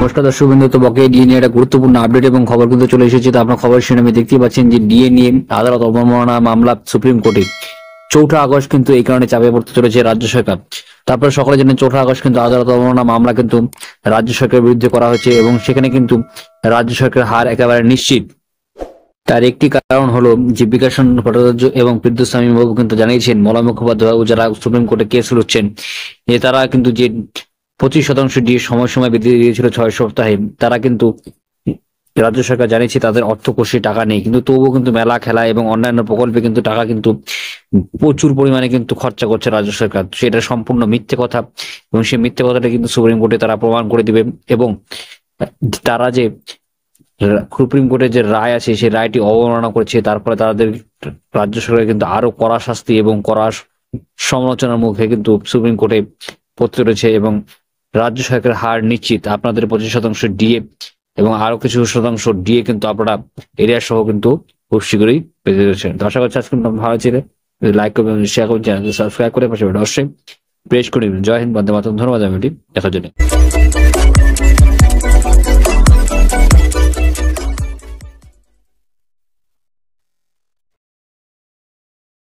নমস্কার দর্শক বিন্দু, তো বকেয়া ডিএ নিয়ে একটা গুরুত্বপূর্ণ আপডেট এবং খবর কিন্তু চলে এসেছে। তো আপনার খবর শুনে আমি দেখতেই পাচ্ছেন যে ডিএ নিয়ে আদালত অবমাননা মামলা সুপ্রিম কোর্টে 4 আগস্ট কিন্তু এই কারণে চাপে পড়তে চলেছে রাজ্য সরকার। তারপরে সকলে জানেন 4 আগস্ট কিন্তু আদালত অবমাননা মামলা কিন্তু রাজ্য সরকারের বিরুদ্ধে করা হয়েছে এবং সেখানে কিন্তু রাজ্য সরকারের হার একেবারে নিশ্চিত। তার একটি কারণ হলো যে বিকাশন ভট্টাচার্য এবং বিদ্যুৎস্বামী বাবু কিন্তু জানিয়েছেন, মলয় মুখোপাধ্যায় যারা সুপ্রিম কোর্টে কেস লড়ছেন যে তারা কিন্তু যে 25% দিয়ে সময় বৃদ্ধি দিয়েছিল 6 সপ্তাহে, তারা কিন্তু রাজ্য সরকার জানিয়েছে তাদের অর্থকোষে টাকা নেই, কিন্তু তবুও কিন্তু মেলা খেলা এবং অন্যান্য প্রকল্পে কিন্তু টাকা কিন্তু প্রচুর পরিমাণে কিন্তু খরচা করছে রাজ্য সরকার। সেটা সম্পূর্ণ মিথ্যে কথা এবং সেই মিথ্যে কথাটা কিন্তু সুপ্রিম কোর্টে তারা প্রমাণ করে দিবে এবং তারা যে সুপ্রিম কোর্টের যে রায় আছে সেই রায়টি অবমাননা করেছে, তারপরে তাদের রাজ্য সরকার কিন্তু আরো কড়া শাস্তি এবং কড়া সমালোচনার মুখে কিন্তু সুপ্রিম কোর্টে পড়তে রয়েছে এবং রাজ্য সরকারের হার নিশ্চিত। আপনাদের 25% ডিএ এবং আরো কিছু শতাংশ ডিএ কিন্তু আপনারা এরিয়া সহ কিন্তু খুব শীঘ্রই পেতে রয়েছেন। তো আশা করছি আজকে ভালো ছিল, লাইক করবেন, শেয়ার করবেন, চ্যানেল সাবস্ক্রাইব করে পাশে অবশ্যই প্রেস করে দিবেন। জয় হিন্দ, বন্দে মাতরম। ধন্যবাদ ভিডিওটি দেখার জন্য।